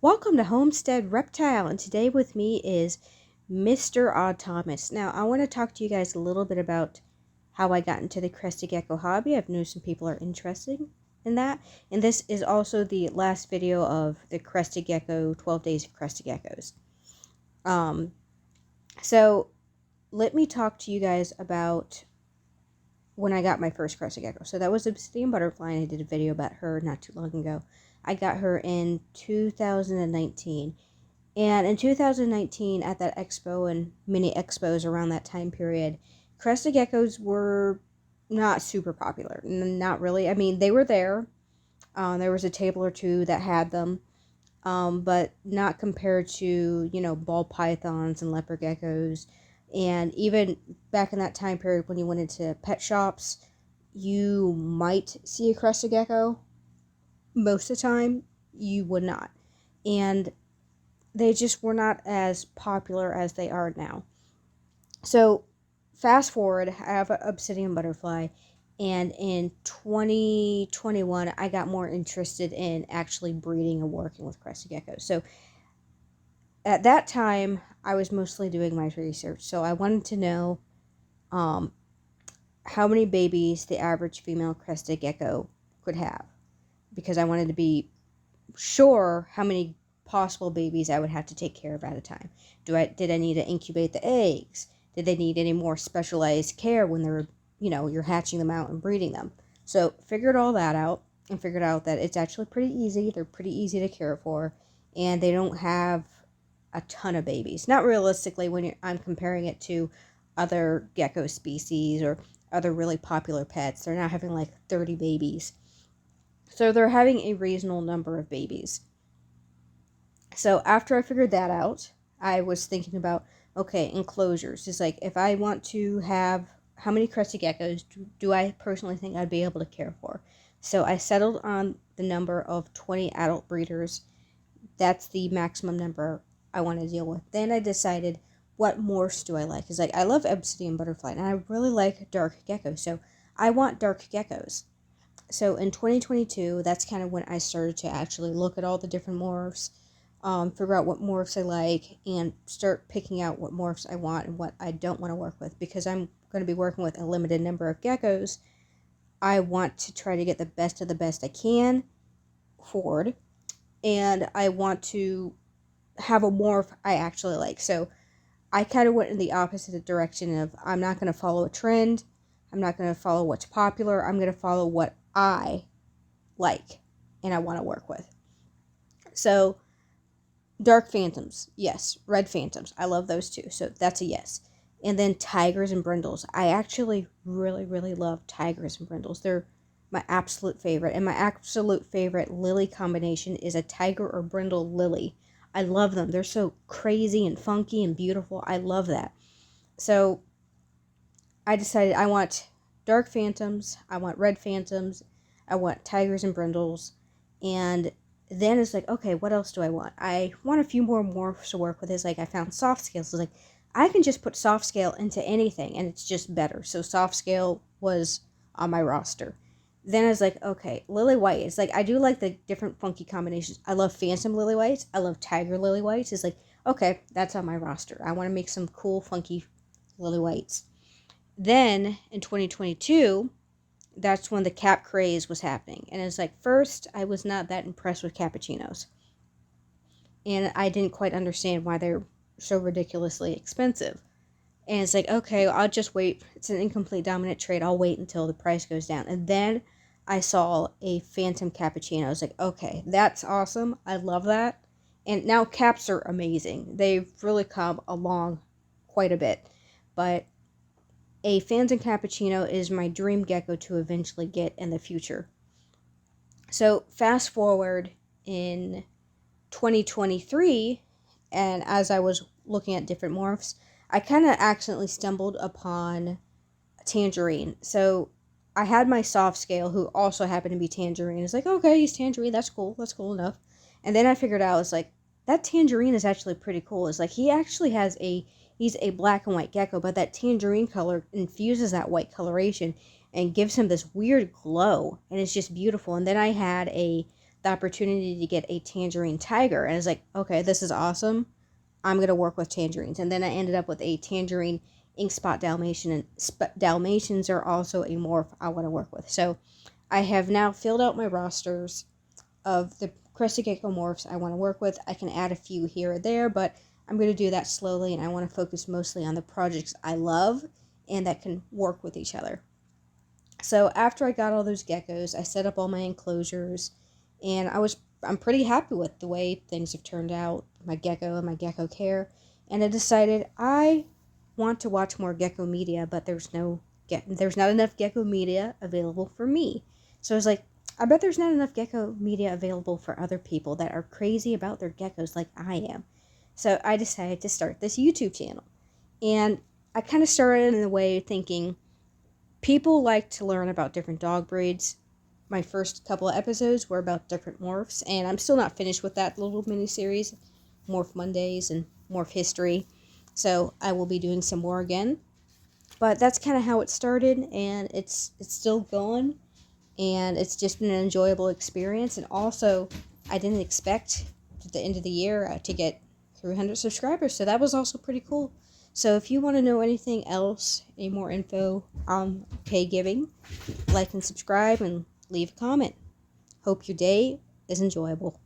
Welcome to Homestead Reptile, and today with me is Mr. Odd Thomas. Now, I want to talk to you guys a little bit about how I got into the crested gecko hobby. I've known some people are interested in that, and this is also the last video of the crested gecko, 12 days of crested geckos. So let me talk to you guys about when I got my first crested gecko. So that was Obsidian Butterfly, and I did a video about her not too long ago. I got her in 2019. And in 2019, at that expo and mini expos around that time period, crested geckos were not super popular. Not really. I mean, they were there. There was a table or two that had them, but not compared to, ball pythons and leopard geckos. And even back in that time period when you went into pet shops, you might see a crested gecko. Most of the time, you would not. And they just were not as popular as they are now. So, fast forward, I have an obsidian butterfly, and in 2021, I got more interested in actually breeding and working with crested geckos. So, at that time, I was mostly doing my research. So, I wanted to know how many babies the average female crested gecko could have, because I wanted to be sure how many possible babies I would have to take care of at a time. Did I need to incubate the eggs? Did they need any more specialized care when they're, you're hatching them out and breeding them? So figured all that out and figured out that it's actually pretty easy. They're pretty easy to care for, and they don't have a ton of babies. Not realistically when I'm comparing it to other gecko species or other really popular pets. They're not having like 30 babies. So they're having a reasonable number of babies. So after I figured that out, I was thinking about, okay, enclosures. It's like, if I want to have, how many crested geckos do I personally think I'd be able to care for? So I settled on the number of 20 adult breeders. That's the maximum number I want to deal with. Then I decided, what morphs do I like? It's like, I love obsidian butterfly, and I really like dark geckos. So I want dark geckos. So in 2022, that's kind of when I started to actually look at all the different morphs, figure out what morphs I like, and start picking out what morphs I want and what I don't want to work with. Because I'm going to be working with a limited number of geckos, I want to try to get the best of the best I can forward, and I want to have a morph I actually like. So I kind of went in the opposite direction of, I'm not going to follow a trend. I'm not going to follow what's popular. I'm going to follow what I like and I want to work with. So, dark phantoms, yes. Red phantoms, I love those too. So, that's a yes. And then tigers and brindles. I actually really, really love tigers and brindles. They're my absolute favorite. And my absolute favorite lily combination is a tiger or brindle lily. I love them. They're so crazy and funky and beautiful. I love that. So, I decided I want dark phantoms, I want red phantoms, I want tigers and brindles, and then it's like, okay, what else do I want? I want a few more morphs to work with. It's like, I found soft scales. It's like, I can just put soft scale into anything, and it's just better. So soft scale was on my roster. Then I was like, okay, lily white. It's like, I do like the different funky combinations. I love phantom lily whites. I love tiger lily whites. It's like, okay, that's on my roster. I want to make some cool, funky lily whites. Then in 2022, that's when the cap craze was happening. And it's like, first, I was not that impressed with cappuccinos. And I didn't quite understand why they're so ridiculously expensive. And it's like, okay, I'll just wait. It's an incomplete dominant trade. I'll wait until the price goes down. And then I saw a phantom cappuccino. I was like, okay, that's awesome. I love that. And now caps are amazing. They've really come along quite a bit. But a phantom cappuccino is my dream gecko to eventually get in the future. So fast forward in 2023, and as I was looking at different morphs, I kind of accidentally stumbled upon Tangerine. So I had my soft scale, who also happened to be Tangerine. It's like, okay, he's Tangerine, that's cool enough. And then I figured out, it's like, that Tangerine is actually pretty cool. It's like, he's a black and white gecko, but that tangerine color infuses that white coloration and gives him this weird glow, and it's just beautiful. And then I had a the opportunity to get a tangerine tiger. And I was like, okay, this is awesome. I'm going to work with tangerines. And then I ended up with a tangerine ink spot Dalmatian. And Dalmatians are also a morph I want to work with. So I have now filled out my rosters of the crested gecko morphs I want to work with. I can add a few here or there, but I'm going to do that slowly, and I want to focus mostly on the projects I love and that can work with each other. So after I got all those geckos, I set up all my enclosures, and I'm pretty happy with the way things have turned out, my gecko and my gecko care, and I decided I want to watch more gecko media, but there's not enough gecko media available for me. So I was like, I bet there's not enough gecko media available for other people that are crazy about their geckos like I am. So I decided to start this YouTube channel. And I kind of started in a way thinking people like to learn about different dog breeds. My first couple of episodes were about different morphs, and I'm still not finished with that little mini series, Morph Mondays and Morph History. So I will be doing some more again. But that's kind of how it started, and it's still going, and it's just been an enjoyable experience. And also, I didn't expect at the end of the year to get 300 subscribers, so that was also pretty cool. So if you want to know anything else, any more info on pay giving, like and subscribe and leave a comment. Hope your day is enjoyable.